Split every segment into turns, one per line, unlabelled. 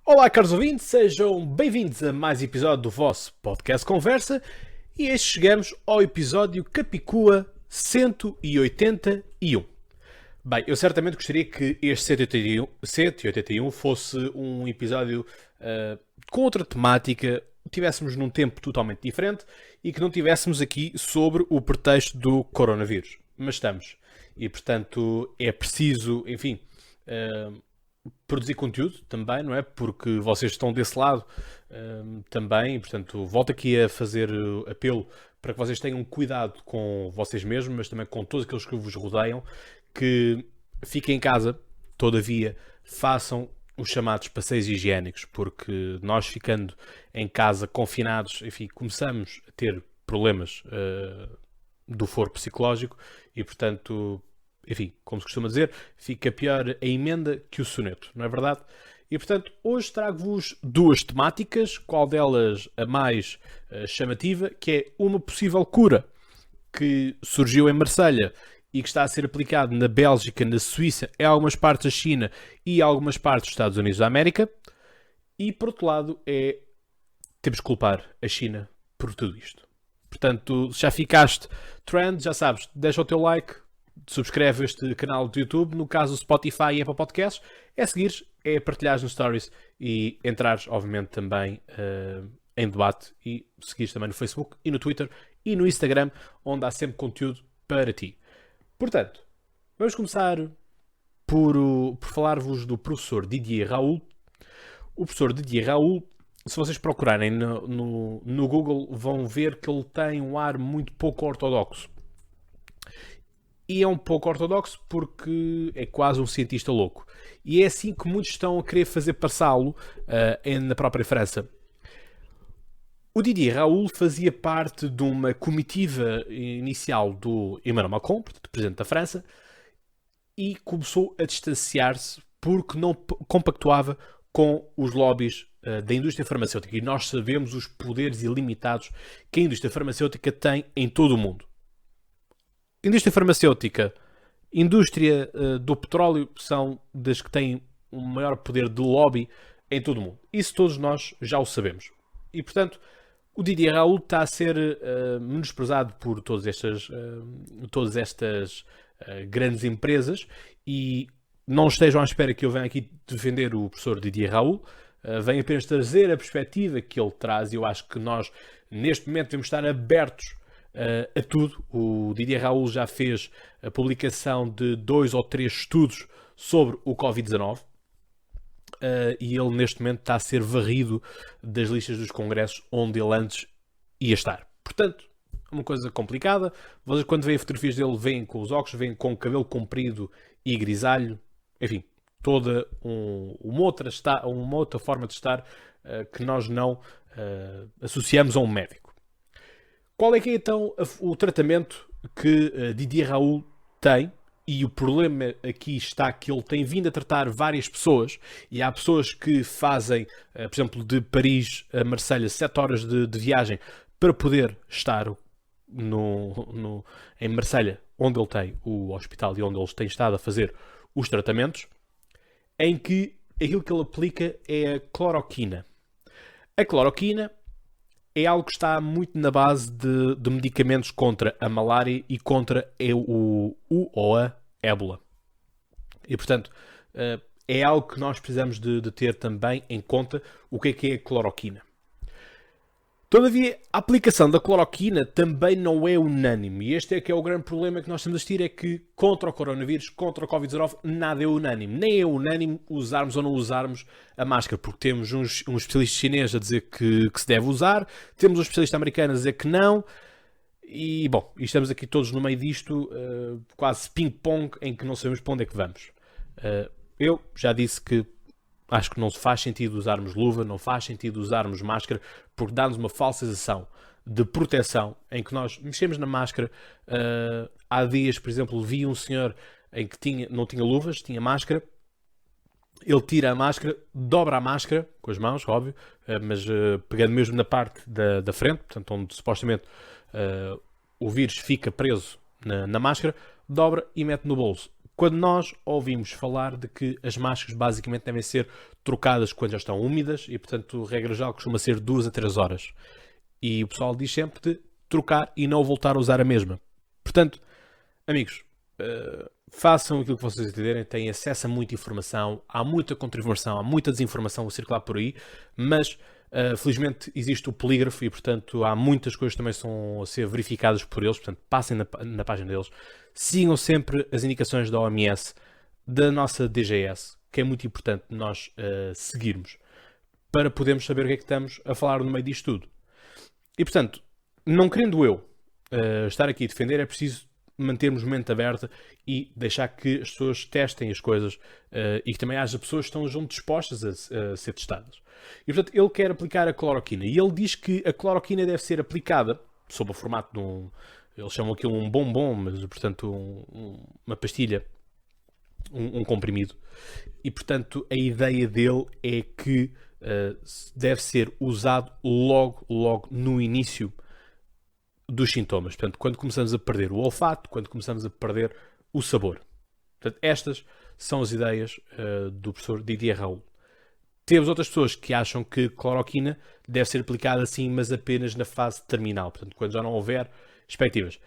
Olá, caros ouvintes, sejam bem-vindos a mais episódio do vosso podcast Conversa e este chegamos ao episódio Capicua 181. Bem, eu certamente gostaria que este 181 fosse um episódio com outra temática, tivéssemos num tempo totalmente diferente e que não tivéssemos aqui sobre o pretexto do coronavírus. Mas estamos. E, portanto, é preciso, enfim, produzir conteúdo também, não é? Porque vocês estão desse lado também, e, portanto, volto aqui a fazer apelo para que vocês tenham cuidado com vocês mesmos, mas também com todos aqueles que vos rodeiam, que fiquem em casa, todavia, façam os chamados passeios higiênicos, porque nós ficando em casa confinados, enfim, começamos a ter problemas do foro psicológico e, portanto, enfim, como se costuma dizer, fica pior a emenda que o soneto, não é verdade? E, portanto, hoje trago-vos duas temáticas, qual delas a mais chamativa, que é uma possível cura que surgiu em Marselha e que está a ser aplicado na Bélgica, na Suíça, em algumas partes da China e em algumas partes dos Estados Unidos da América. E, por outro lado, temos que culpar a China por tudo isto. Portanto, se já ficaste trend, já sabes, deixa o teu like, subscreve este canal do YouTube, no caso do Spotify e Apple Podcasts, é seguires, é partilhares nos stories e entrares, obviamente, também em debate e seguires também no Facebook e no Twitter e no Instagram, onde há sempre conteúdo para ti. Portanto, vamos começar por falar-vos do professor Didier Raoult. O professor Didier Raoult, se vocês procurarem no Google, vão ver que ele tem um ar muito pouco ortodoxo. E é um pouco ortodoxo porque é quase um cientista louco. E é assim que muitos estão a querer fazer passá-lo na própria França. O Didier Raoult fazia parte de uma comitiva inicial do Emmanuel Macron, portanto, presidente da França, e começou a distanciar-se porque não compactuava com os lobbies da indústria farmacêutica. E nós sabemos os poderes ilimitados que a indústria farmacêutica tem em todo o mundo. Indústria farmacêutica, indústria do petróleo são das que têm o maior poder de lobby em todo o mundo. Isso todos nós já o sabemos. E, portanto, o Didier Raoult está a ser menosprezado por todas estas grandes empresas e não estejam à espera que eu venha aqui defender o professor Didier Raoult. Venho apenas trazer a perspectiva que ele traz e eu acho que nós, neste momento, devemos estar abertos a tudo. O Didier Raoult já fez a publicação de 2 ou 3 estudos sobre o Covid-19 e ele neste momento está a ser varrido das listas dos congressos onde ele antes ia estar. Portanto, é uma coisa complicada. Vocês quando veem fotografias dele veem com os óculos, veem com o cabelo comprido e grisalho, enfim, toda uma outra forma de estar que nós não associamos a um médico. Qual é que é então o tratamento que Didier Raoult tem? E o problema aqui está que ele tem vindo a tratar várias pessoas e há pessoas que fazem, por exemplo, de Paris a Marselha 7 horas de viagem para poder estar em Marselha, onde ele tem o hospital e onde ele tem estado a fazer os tratamentos, em que aquilo que ele aplica é a cloroquina. A cloroquina é algo que está muito na base de medicamentos contra a malária e contra a ébola. E, portanto, é algo que nós precisamos de ter também em conta o que é a cloroquina. Todavia, a aplicação da cloroquina também não é unânime. E este é que é o grande problema que nós temos a assistir, é que contra o coronavírus, contra o Covid-19, nada é unânime. Nem é unânime usarmos ou não usarmos a máscara, porque temos um especialista chinês a dizer que se deve usar, temos um especialista americano a dizer que não, e bom, estamos aqui todos no meio disto, quase ping-pong, em que não sabemos para onde é que vamos. Eu já disse que acho que não faz sentido usarmos luva, não faz sentido usarmos máscara, porque dá-nos uma falsa sensação de proteção, em que nós mexemos na máscara. Há dias, por exemplo, vi um senhor em que não tinha luvas, tinha máscara. Ele tira a máscara, dobra a máscara, com as mãos, óbvio, mas pegando mesmo na parte da frente, portanto, onde supostamente o vírus fica preso na máscara, dobra e mete no bolso. quando nós ouvimos falar de que as máscaras basicamente devem ser trocadas quando já estão úmidas e, portanto, regra geral costuma ser 2 a 3 horas. E o pessoal diz sempre de trocar e não voltar a usar a mesma. Portanto, amigos, façam aquilo que vocês entenderem, têm acesso a muita informação, há muita contra-informação, há muita desinformação a circular por aí, mas felizmente existe o polígrafo e, portanto, há muitas coisas que também são a ser verificadas por eles, portanto, passem na página deles, sigam sempre as indicações da OMS, da nossa DGS, que é muito importante nós seguirmos, para podermos saber o que é que estamos a falar no meio disto tudo. E, portanto, não querendo eu estar aqui a defender, é preciso mantermos mente aberta e deixar que as pessoas testem as coisas e que também haja pessoas que estão dispostas a ser testadas. E, portanto, ele quer aplicar a cloroquina. E ele diz que a cloroquina deve ser aplicada sob o formato de um... Eles chamam aquilo um bombom, mas, portanto, uma pastilha, um comprimido. E, portanto, a ideia dele é que deve ser usado logo no início dos sintomas. Portanto, quando começamos a perder o olfato, quando começamos a perder o sabor. Portanto, estas são as ideias do professor Didier Raoult. Temos outras pessoas que acham que cloroquina deve ser aplicada assim, mas apenas na fase terminal. Portanto, quando já não houver expectativas.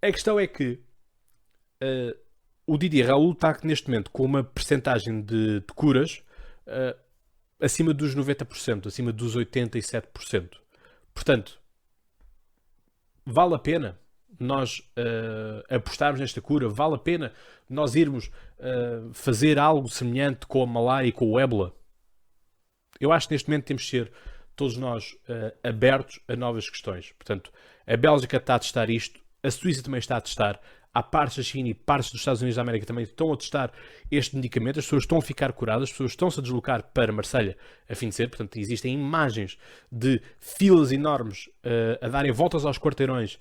A questão é que o Didier Raoult está neste momento com uma percentagem de curas acima dos 90%, acima dos 87%. Portanto, vale a pena nós apostarmos nesta cura? Vale a pena nós irmos fazer algo semelhante com a malária e com o ébola? Eu acho que neste momento temos de ser todos nós abertos a novas questões. Portanto, a Bélgica está a testar isto, a Suíça também está a testar, há partes da China e partes dos Estados Unidos da América também estão a testar este medicamento, as pessoas estão a ficar curadas, as pessoas estão-se a deslocar para Marselha a fim de ser, portanto existem imagens de filas enormes a darem voltas aos quarteirões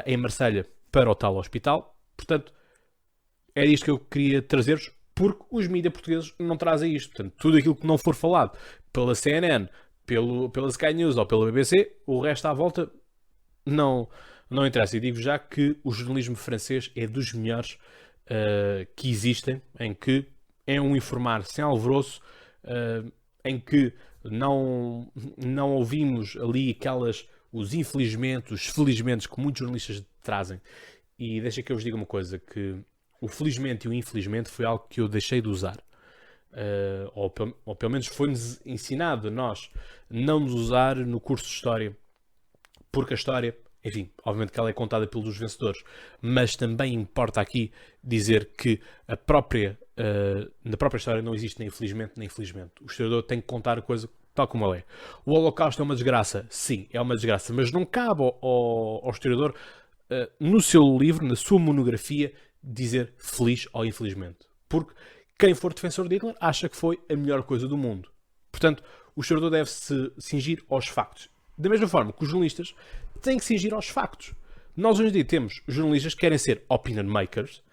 em Marselha para o tal hospital. Portanto, era isto que eu queria trazer-vos, porque os mídias portugueses não trazem isto. Portanto, tudo aquilo que não for falado pela CNN, pela Sky News ou pela BBC, o resto à volta não interessa. E digo já que o jornalismo francês é dos melhores que existem, em que é um informar sem alvoroço, em que não ouvimos ali os infelizmente, os felizmente que muitos jornalistas trazem. E deixa que eu vos diga uma coisa, que o felizmente e o infelizmente foi algo que eu deixei de usar. Ou pelo menos foi-nos ensinado a nós não nos usar no curso de História, porque a História, enfim, obviamente que ela é contada pelos vencedores, mas também importa aqui dizer que na própria História não existe nem infelizmente nem infelizmente. O historiador tem que contar a coisa tal como ela é. O Holocausto é uma desgraça? Sim, é uma desgraça, mas não cabe ao historiador, no seu livro, na sua monografia, dizer feliz ou infelizmente. Porque quem for defensor de Hitler acha que foi a melhor coisa do mundo. Portanto, o historiador deve se cingir aos factos. Da mesma forma que os jornalistas têm que se cingir aos factos. Nós hoje em dia temos jornalistas que querem ser opinion makers.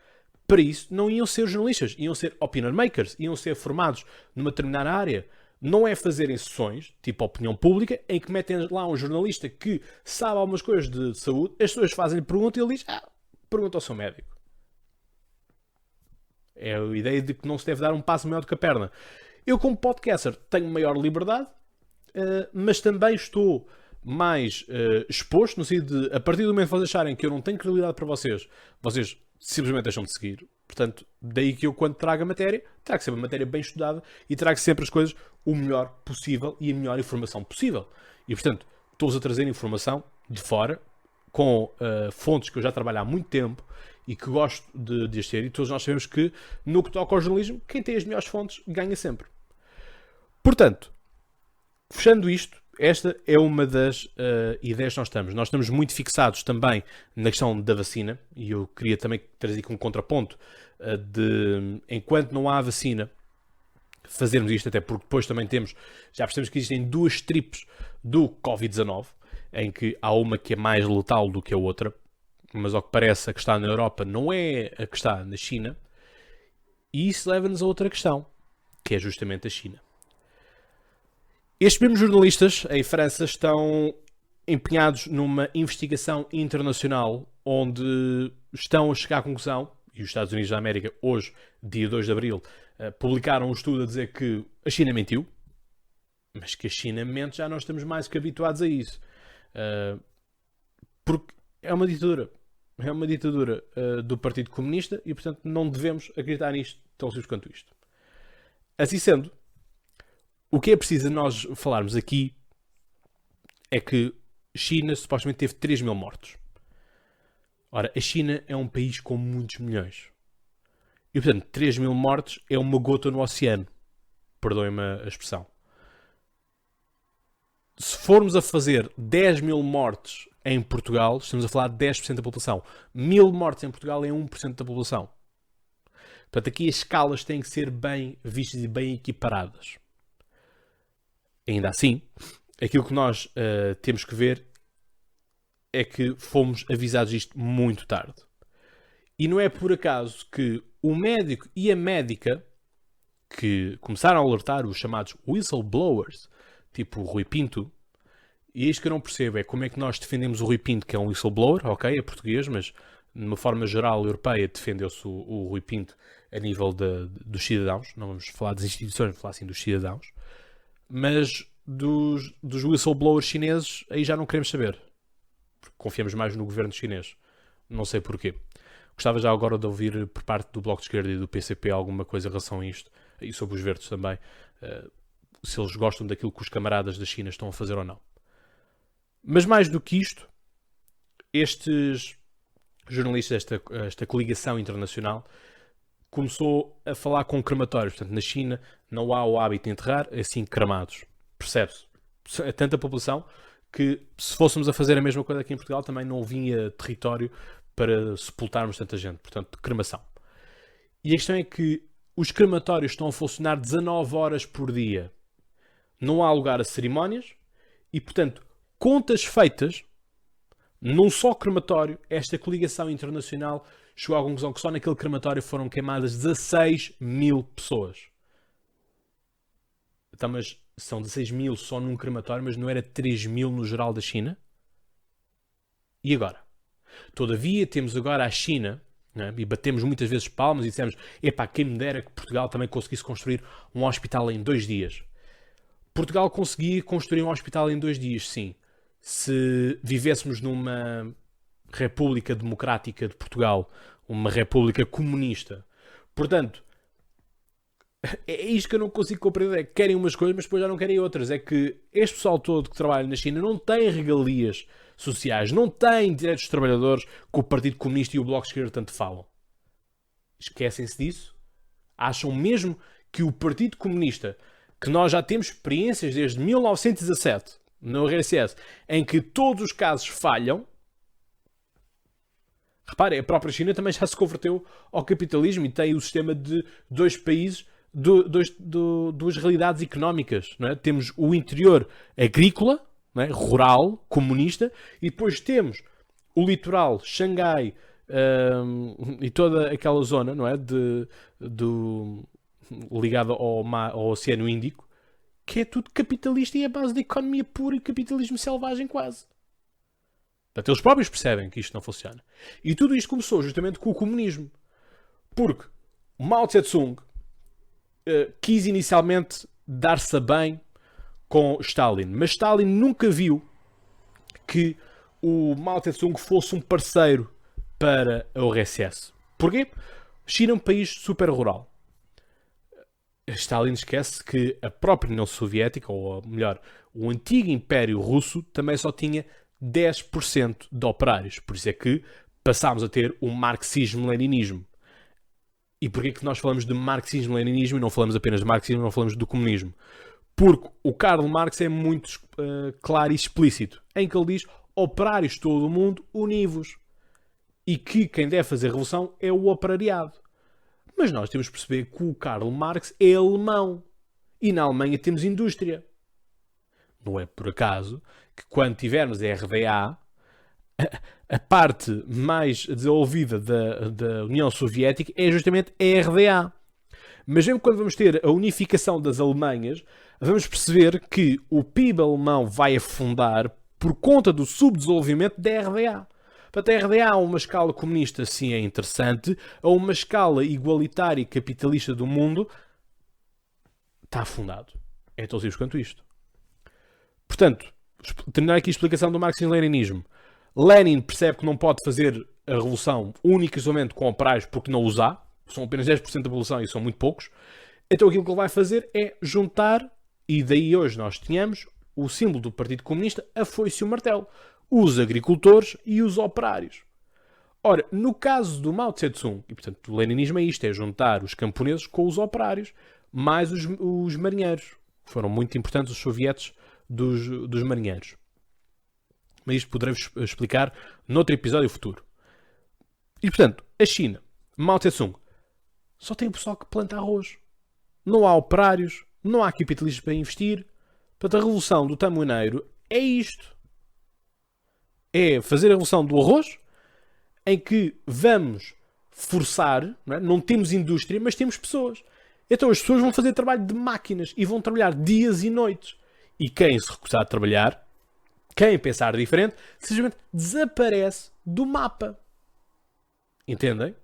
Para isso, não iam ser jornalistas, iam ser opinion makers, iam ser formados numa determinada área. Não é fazerem sessões, tipo opinião pública, em que metem lá um jornalista que sabe algumas coisas de saúde, as pessoas fazem-lhe pergunta e ele diz, pergunta ao seu médico. É a ideia de que não se deve dar um passo maior do que a perna. Eu, como podcaster, tenho maior liberdade, mas também estou mais exposto, no sentido de, a partir do momento que vocês acharem que eu não tenho credibilidade para vocês simplesmente deixam de seguir. Portanto, daí que eu, quando trago a matéria, trago sempre a matéria bem estudada e trago sempre as coisas o melhor possível e a melhor informação possível. E, portanto, estou-vos a trazer informação de fora, com fontes que eu já trabalho há muito tempo e que gosto de as ter, e todos nós sabemos que, no que toca ao jornalismo, quem tem as melhores fontes ganha sempre. Portanto, fechando isto, esta é uma das ideias que nós estamos. Nós estamos muito fixados também na questão da vacina, e eu queria também trazer aqui um contraponto de, enquanto não há vacina, fazermos isto, até porque depois também já percebemos que existem duas tripes do Covid-19, em que há uma que é mais letal do que a outra, mas ao que parece a que está na Europa não é a que está na China, e isso leva-nos a outra questão, que é justamente a China. Estes mesmos jornalistas em França estão empenhados numa investigação internacional onde estão a chegar à conclusão, e os Estados Unidos da América, hoje, dia 2 de Abril, publicaram um estudo a dizer que a China mentiu, mas que a China mente já nós estamos mais que habituados a isso. Porque é uma ditadura. É uma ditadura do Partido Comunista e, portanto, não devemos acreditar nisto tão simples quanto isto. Assim sendo, o que é preciso nós falarmos aqui é que China supostamente teve 3 mil mortos. Ora, a China é um país com muitos milhões. E, portanto, 3 mil mortos é uma gota no oceano. Perdoem-me a expressão. Se formos a fazer 10 mil mortes em Portugal, estamos a falar de 10% da população. 1000 mortes em Portugal é 1% da população. Portanto, aqui as escalas têm que ser bem vistas e bem equiparadas. Ainda assim, aquilo que nós temos que ver é que fomos avisados disto muito tarde. E não é por acaso que o médico e a médica que começaram a alertar os chamados whistleblowers, tipo o Rui Pinto, e é isto que eu não percebo, é como é que nós defendemos o Rui Pinto, que é um whistleblower, ok, é português, mas de uma forma geral europeia defendeu-se o Rui Pinto a nível dos cidadãos, não vamos falar das instituições, vamos falar assim dos cidadãos, mas dos whistleblowers chineses aí já não queremos saber, porque confiamos mais no governo chinês, não sei porquê. Gostava já agora de ouvir por parte do Bloco de Esquerda e do PCP alguma coisa em relação a isto, e sobre os verdes também, se eles gostam daquilo que os camaradas da China estão a fazer ou não. Mas mais do que isto, estes jornalistas, esta coligação internacional, começou a falar com crematórios. Portanto, na China não há o hábito de enterrar, assim cremados. Percebe-se? É tanta população que se fôssemos a fazer a mesma coisa aqui em Portugal também não vinha território para sepultarmos tanta gente. Portanto, cremação. E a questão é que os crematórios estão a funcionar 19 horas por dia. Não há lugar a cerimónias e, portanto, contas feitas, num só crematório, esta coligação internacional chegou à conclusão que só naquele crematório foram queimadas 16 mil pessoas. Então, mas são 16 mil só num crematório, mas não era 3 mil no geral da China? E agora? Todavia, temos agora a China, né, e batemos muitas vezes palmas e dissemos, epá, quem me dera que Portugal também conseguisse construir um hospital em 2 dias. Portugal conseguia construir um hospital em 2 dias, sim. Se vivêssemos numa República Democrática de Portugal, uma República Comunista. Portanto, é isto que eu não consigo compreender. É que querem umas coisas, mas depois já não querem outras. É que este pessoal todo que trabalha na China não tem regalias sociais, não tem direitos dos trabalhadores que o Partido Comunista e o Bloco de Esquerda tanto falam. Esquecem-se disso? Acham mesmo que o Partido Comunista, que nós já temos experiências desde 1917, no RSS, em que todos os casos falham. Repare, a própria China também já se converteu ao capitalismo e tem o sistema de 2 países, duas realidades económicas. Não é? Temos o interior agrícola, não é? Rural, comunista, e depois temos o litoral, Xangai e toda aquela zona, não é? Ligada ao Oceano Índico, que é tudo capitalista e é base de economia pura e capitalismo selvagem quase. Portanto, eles próprios percebem que isto não funciona. E tudo isto começou justamente com o comunismo. Porque o Mao Tse-Tung quis inicialmente dar-se bem com Stalin. Mas Stalin nunca viu que o Mao Tse-Tung fosse um parceiro para a URSS. Porquê? China é um país super rural. Stalin esquece que a própria União Soviética, ou melhor, o antigo Império Russo, também só tinha 10% de operários. Por isso é que passámos a ter o marxismo-leninismo. E porquê que nós falamos de marxismo-leninismo e não falamos apenas de marxismo, não falamos do comunismo? Porque o Karl Marx é muito claro e explícito, em que ele diz operários de todo o mundo, univos. E que quem deve fazer a revolução é o operariado. Mas nós temos de perceber que o Karl Marx é alemão. E na Alemanha temos indústria. Não é por acaso que quando tivermos a RDA, a parte mais desenvolvida da União Soviética é justamente a RDA. Mas mesmo quando vamos ter a unificação das Alemanhas, vamos perceber que o PIB alemão vai afundar por conta do subdesenvolvimento da RDA. Portanto, a RDA a uma escala comunista sim é interessante, a uma escala igualitária e capitalista do mundo está afundado. É tão simples quanto isto. Portanto, terminar aqui a explicação do marxismo-leninismo. Lenin percebe que não pode fazer a revolução única e somente com operários porque não os há. São apenas 10% da população e são muito poucos. Então aquilo que ele vai fazer é juntar, e daí hoje nós tínhamos o símbolo do Partido Comunista, a foice e o martelo. Os agricultores e os operários. Ora, no caso do Mao Tse-tung, e portanto o leninismo é isto, é juntar os camponeses com os operários, mais os marinheiros. Foram muito importantes os sovietes dos marinheiros. Mas isto poderei-vos explicar noutro episódio futuro. E portanto, a China, Mao Tse-tung, só tem o pessoal que planta arroz. Não há operários, não há capitalistas para investir. Portanto, a revolução do tamoeiro é isto. É fazer a revolução do arroz, em que vamos forçar, não temos indústria, mas temos pessoas. Então as pessoas vão fazer trabalho de máquinas e vão trabalhar dias e noites. E quem se recusar a trabalhar, quem pensar diferente, simplesmente desaparece do mapa. Entendem?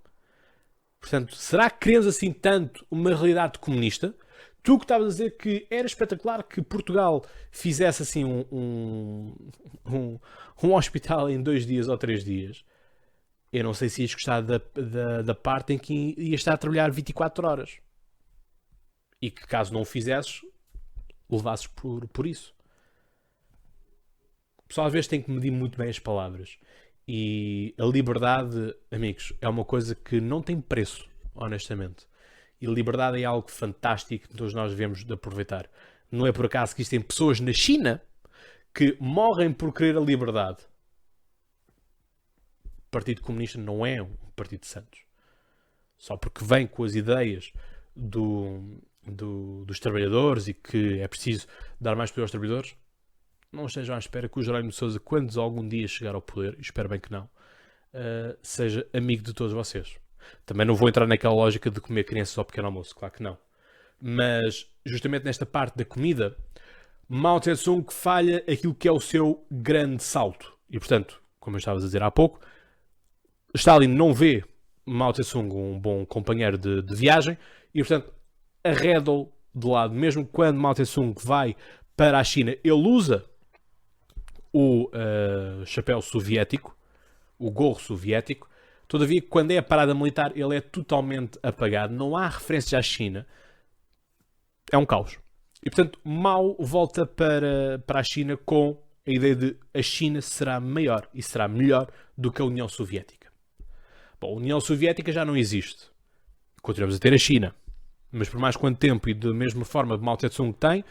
Portanto, será que queremos assim tanto uma realidade comunista? Tu que estavas a dizer que era espetacular que Portugal fizesse assim um hospital em 2 dias ou 3 dias. Eu não sei se ias gostar da parte em que ias estar a trabalhar 24 horas. E que caso não o fizesses, levasses por isso. O pessoal às vezes tem que medir muito bem as palavras. E a liberdade, amigos, é uma coisa que não tem preço, honestamente. E liberdade é algo fantástico que todos nós devemos de aproveitar. Não é por acaso que existem pessoas na China que morrem por querer a liberdade. O Partido Comunista não é um partido de santos. Só porque vem com as ideias dos trabalhadores e que é preciso dar mais poder aos trabalhadores, não estejam à espera que o Jerónimo de Sousa, quando algum dia chegar ao poder, espero bem que não, seja amigo de todos vocês. Também não vou entrar naquela lógica de comer crianças ao pequeno almoço, claro que não. Mas, justamente nesta parte da comida, Mao Tse-tung falha aquilo que é o seu grande salto. E, portanto, como eu estava a dizer há pouco, Stalin não vê Mao Tse-tung um bom companheiro de viagem e, portanto, arreda-o de lado. Mesmo quando Mao Tse-tung vai para a China, ele usa o chapéu soviético, o gorro soviético. Todavia, quando é a parada militar, ele é totalmente apagado. Não há referências à China. É um caos. E, portanto, Mao volta para a China com a ideia de a China será maior e será melhor do que a União Soviética. Bom, a União Soviética já não existe. Continuamos a ter a China. Mas por mais quanto tempo e da mesma forma Mao Tse-tung tem,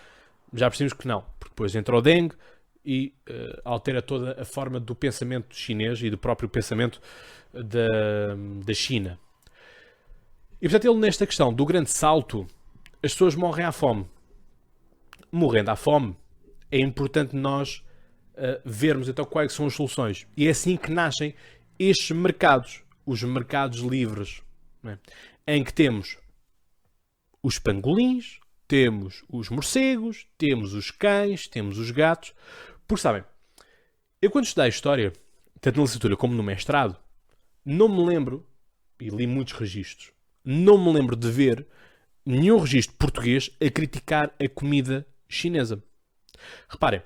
já percebemos que não. Porque depois entra o Deng e altera toda a forma do pensamento chinês e do próprio pensamento da China. E portanto ele nesta questão do grande salto, as pessoas morrem à fome. Morrendo à fome, é importante nós vermos então quais são as soluções. E é assim que nascem estes mercados, os mercados livres, né? Em que temos os pangolins, temos os morcegos, temos os cães, temos os gatos. Porque sabem, eu quando estudei História, tanto na licenciatura como no mestrado, não me lembro, e li muitos registros, não me lembro de ver nenhum registro português a criticar a comida chinesa. Reparem,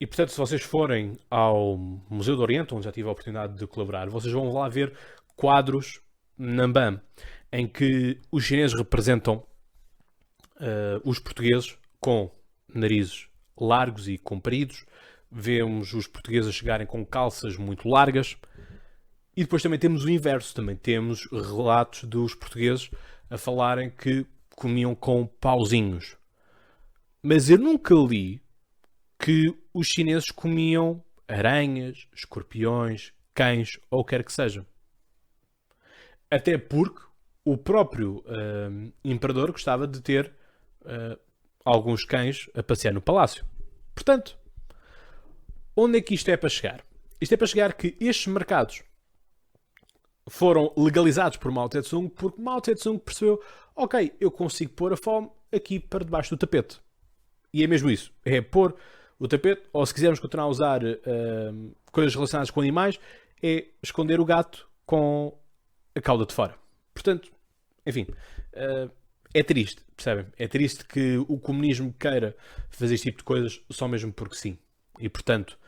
e portanto se vocês forem ao Museu do Oriente, onde já tive a oportunidade de colaborar, vocês vão lá ver quadros Nanban, em que os chineses representam os portugueses com narizes largos e compridos. Vemos os portugueses a chegarem com calças muito largas. E depois também temos o inverso. Também temos relatos dos portugueses a falarem que comiam com pauzinhos. Mas eu nunca li que os chineses comiam aranhas, escorpiões, cães ou quer que seja. Até porque o próprio imperador gostava de ter alguns cães a passear no palácio. Portanto, onde é que isto é para chegar? Isto é para chegar que estes mercados foram legalizados por Mao Tse-tung porque Mao Tse-tung percebeu, ok, eu consigo pôr a fome aqui para debaixo do tapete. E é mesmo isso. É pôr o tapete, ou se quisermos continuar a usar coisas relacionadas com animais, é esconder o gato com a cauda de fora. Portanto, enfim, é triste, percebem? É triste que o comunismo queira fazer este tipo de coisas só mesmo porque sim. E, portanto,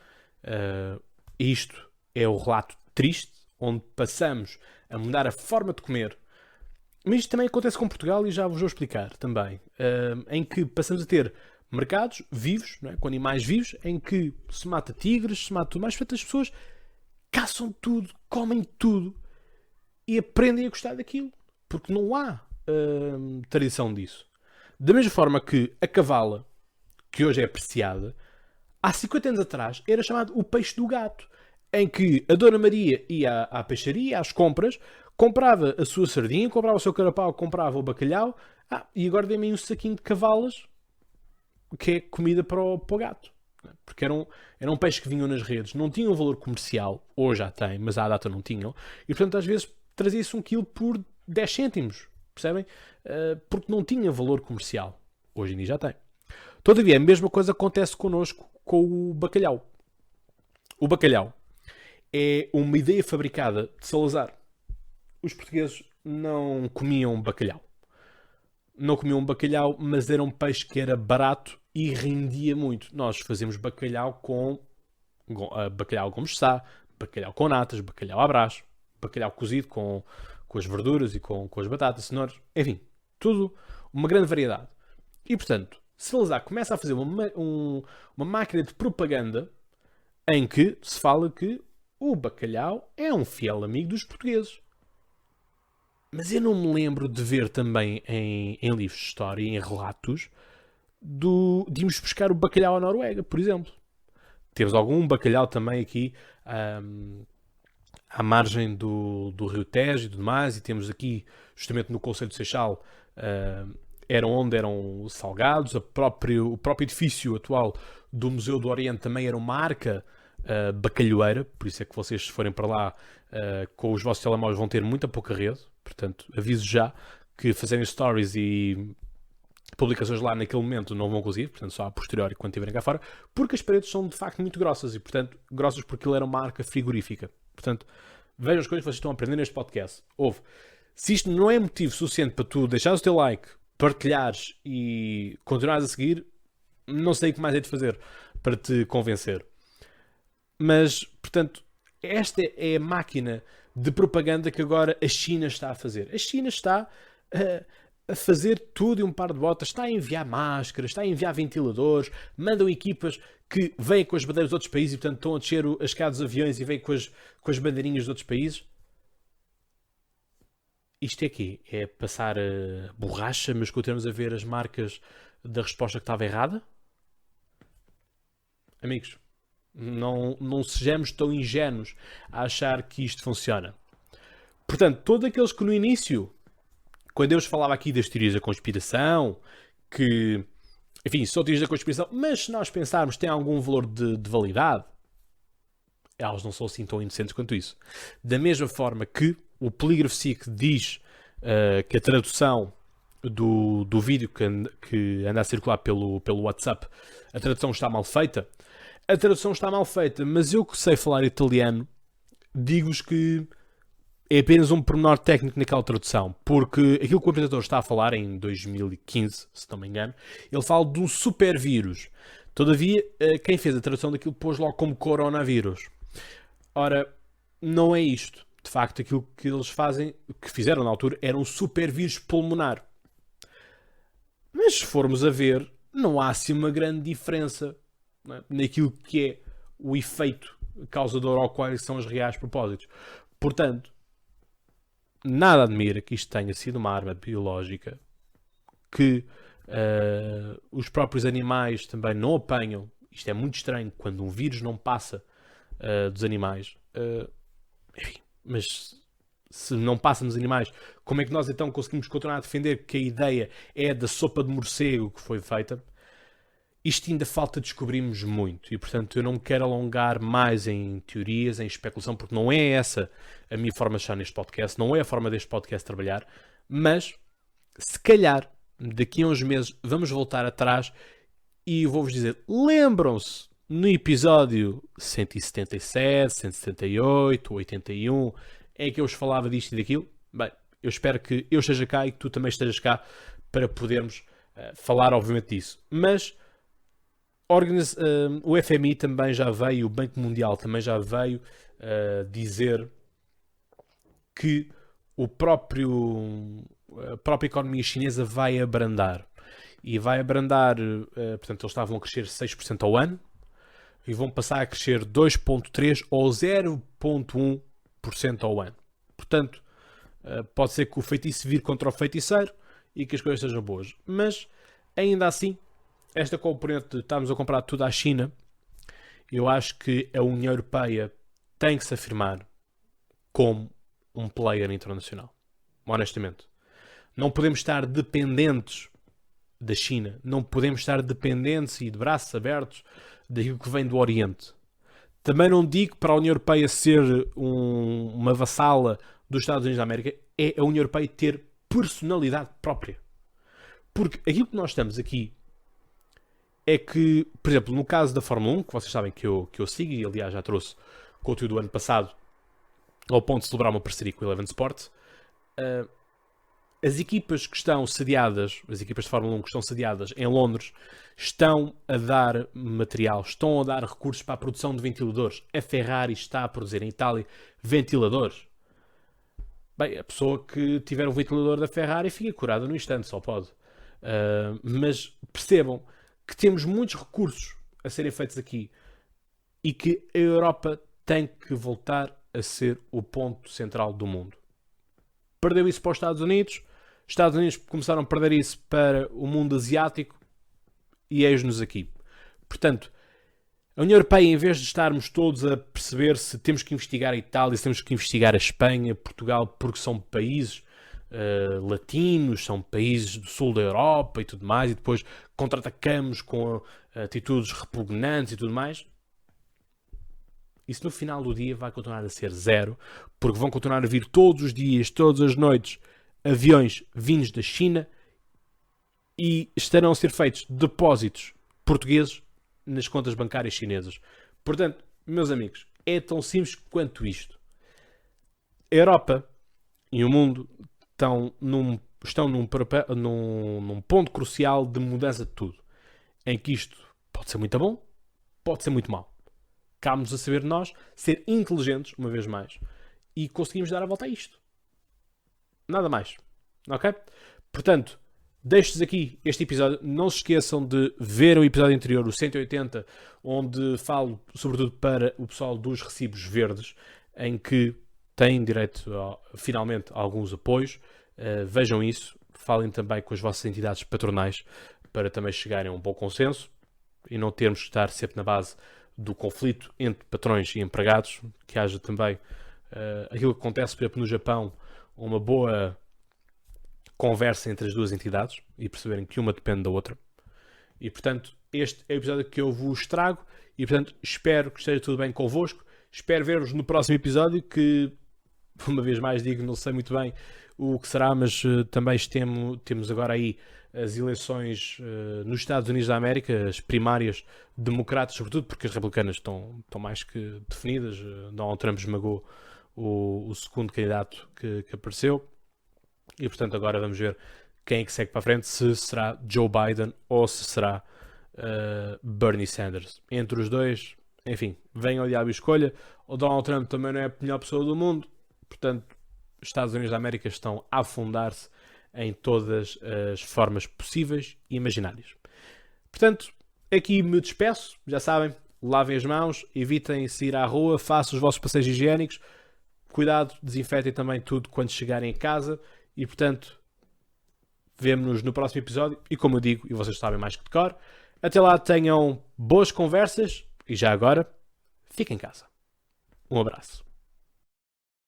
isto é o relato triste, onde passamos a mudar a forma de comer. Mas isto também acontece com Portugal e já vos vou explicar também. Em que passamos a ter mercados vivos, não é? Com animais vivos, em que se mata tigres, se mata tudo mais. Portanto, as pessoas caçam tudo, comem tudo e aprendem a gostar daquilo. Porque não há tradição disso. Da mesma forma que a cavala, que hoje é apreciada, há 50 anos atrás era chamado o peixe do gato, em que a Dona Maria ia à peixaria, às compras, comprava a sua sardinha, comprava o seu carapau, comprava o bacalhau, e agora dê-me aí um saquinho de cavalas, que é comida para o gato. Porque era um peixe que vinham nas redes, não tinham valor comercial, hoje já tem, mas à data não tinham, e portanto às vezes trazia-se 1 quilo por 10 cêntimos, percebem? Porque não tinha valor comercial, hoje em dia já tem. Todavia, a mesma coisa acontece connosco com o bacalhau. O bacalhau é uma ideia fabricada de Salazar. Os portugueses não comiam bacalhau. Não comiam bacalhau, mas era um peixe que era barato e rendia muito. Nós fazemos bacalhau com bacalhau com mexá, bacalhau com natas, bacalhau à brás, bacalhau cozido com as verduras e com as batatas, cenouras, enfim, tudo, uma grande variedade. E portanto, Salazar começa a fazer uma máquina de propaganda em que se fala que o bacalhau é um fiel amigo dos portugueses. Mas eu não me lembro de ver também em livros de história, em relatos, de irmos buscar o bacalhau à Noruega, por exemplo. Temos algum bacalhau também aqui à margem do Rio Tejo e tudo mais, e temos aqui, justamente no Conselho de Seixal, onde eram salgados. O próprio edifício atual do Museu do Oriente também era uma arca bacalhoeira, por isso é que vocês, se forem para lá com os vossos telemóveis, vão ter muita pouca rede. Portanto, aviso já que fazerem stories e publicações lá naquele momento não vão conseguir, portanto só a posteriori quando estiverem cá fora, porque as paredes são de facto muito grossas, e portanto grossas porque ele era uma arca frigorífica. Portanto, vejam as coisas que vocês estão a aprender neste podcast. Se isto não é motivo suficiente para tu deixares o teu like, partilhares e continuares a seguir, não sei o que mais é de fazer para te convencer. Mas, portanto, esta é a máquina de propaganda que agora a China está a fazer. A China está a fazer tudo e um par de botas, está a enviar máscaras, está a enviar ventiladores, mandam equipas que vêm com as bandeiras de outros países e, portanto, estão a descer as escadas dos aviões e vêm com as bandeirinhas de outros países. Isto é quê? É passar borracha, mas continuamos a ver as marcas da resposta que estava errada? Amigos, não sejamos tão ingênuos a achar que isto funciona. Portanto, todos aqueles que no início, quando eu vos falava aqui das teorias da conspiração, que, enfim, são teorias da conspiração, mas se nós pensarmos tem algum valor de validade, elas não são assim tão inocentes quanto isso. Da mesma forma que o Polígrafo SIC diz que a tradução do vídeo que anda a circular pelo WhatsApp, a tradução está mal feita. A tradução está mal feita, mas eu que sei falar italiano, digo-vos que é apenas um pormenor técnico naquela tradução, porque aquilo que o apresentador está a falar em 2015, se não me engano, ele fala de um super vírus. Todavia, quem fez a tradução daquilo pôs logo como coronavírus. Ora, não é isto. De facto, aquilo que eles fizeram na altura, era um super vírus pulmonar. Mas se formos a ver, não há assim uma grande diferença, não é, naquilo que é o efeito causador ao qual são os reais propósitos. Portanto, nada admira que isto tenha sido uma arma biológica, que os próprios animais também não apanham. Isto é muito estranho, quando um vírus não passa dos animais. Enfim, mas se não passa nos animais, como é que nós então conseguimos continuar a defender que a ideia é da sopa de morcego que foi feita? Isto ainda falta descobrirmos muito, e portanto eu não me quero alongar mais em teorias, em especulação, porque não é essa a minha forma de estar neste podcast, não é a forma deste podcast trabalhar, mas se calhar daqui a uns meses vamos voltar atrás e vou-vos dizer, lembram-se no episódio 177, 178, 81, é que eu vos falava disto e daquilo. Bem, eu espero que eu esteja cá e que tu também estejas cá para podermos falar, obviamente, disso. Mas o FMI também já veio, o Banco Mundial também já veio dizer que a própria economia chinesa vai abrandar. E vai abrandar, portanto, eles estavam a crescer 6% ao ano e vão passar a crescer 2,3% ou 0,1% ao ano. Portanto, pode ser que o feitiço vire contra o feiticeiro e que as coisas sejam boas. Mas, ainda assim, esta componente de estarmos a comprar tudo à China, eu acho que a União Europeia tem que se afirmar como um player internacional. Honestamente. Não podemos estar dependentes da China. Não podemos estar dependentes e de braços abertos daquilo que vem do Oriente. Também não digo para a União Europeia ser uma vassala dos Estados Unidos da América. É a União Europeia ter personalidade própria. Porque aquilo que nós estamos aqui é que, por exemplo, no caso da Fórmula 1, que vocês sabem que eu sigo, e aliás já trouxe conteúdo do ano passado, ao ponto de celebrar uma parceria com o Eleven Sports, as equipas que estão sediadas, as equipas de Fórmula 1 que estão sediadas em Londres, estão a dar material, estão a dar recursos para a produção de ventiladores. A Ferrari está a produzir em Itália ventiladores. Bem, a pessoa que tiver um ventilador da Ferrari fica curada no instante, só pode. Mas percebam que temos muitos recursos a serem feitos aqui e que a Europa tem que voltar a ser o ponto central do mundo. Perdeu isso para os Estados Unidos começaram a perder isso para o mundo asiático e eis-nos aqui. Portanto, a União Europeia, em vez de estarmos todos a perceber se temos que investigar a Itália, se temos que investigar a Espanha, Portugal, porque são países latinos, são países do sul da Europa e tudo mais, e depois contra-atacamos com atitudes repugnantes e tudo mais, isso no final do dia vai continuar a ser zero, porque vão continuar a vir todos os dias, todas as noites, aviões vindos da China e estarão a ser feitos depósitos portugueses nas contas bancárias chinesas. Portanto, meus amigos, é tão simples quanto isto. A Europa e o mundo estão num ponto crucial de mudança de tudo, em que isto pode ser muito bom, pode ser muito mau. Cabe-nos a saber nós ser inteligentes, uma vez mais, e conseguimos dar a volta a isto. Nada mais. Ok? Portanto, deixo-vos aqui este episódio. Não se esqueçam de ver o episódio anterior, o 180, onde falo sobretudo para o pessoal dos recibos verdes, em que têm direito, finalmente, a alguns apoios. Vejam isso. Falem também com as vossas entidades patronais para também chegarem a um bom consenso e não termos que estar sempre na base do conflito entre patrões e empregados, que haja também aquilo que acontece, por exemplo, no Japão, uma boa conversa entre as duas entidades e perceberem que uma depende da outra. E, portanto, este é o episódio que eu vos trago e, portanto, espero que esteja tudo bem convosco. Espero ver-vos no próximo episódio, que, uma vez mais digo, não sei muito bem o que será, mas também temos agora aí as eleições nos Estados Unidos da América, as primárias democratas, sobretudo porque as republicanas estão mais que definidas. Donald Trump esmagou o segundo candidato que apareceu e, portanto, agora vamos ver quem é que segue para a frente, se será Joe Biden ou se será Bernie Sanders. Entre os dois, enfim, venha ao diabo e escolha. O Donald Trump também não é a melhor pessoa do mundo, portanto, os Estados Unidos da América estão a afundar-se em todas as formas possíveis e imaginárias. Portanto, aqui me despeço. Já sabem, lavem as mãos, evitem sair à rua, façam os vossos passeios higiênicos. Cuidado, desinfetem também tudo quando chegarem a casa. E, portanto, vemo-nos no próximo episódio. E como eu digo, e vocês sabem mais que de cor, até lá tenham boas conversas. E já agora, fiquem em casa. Um abraço.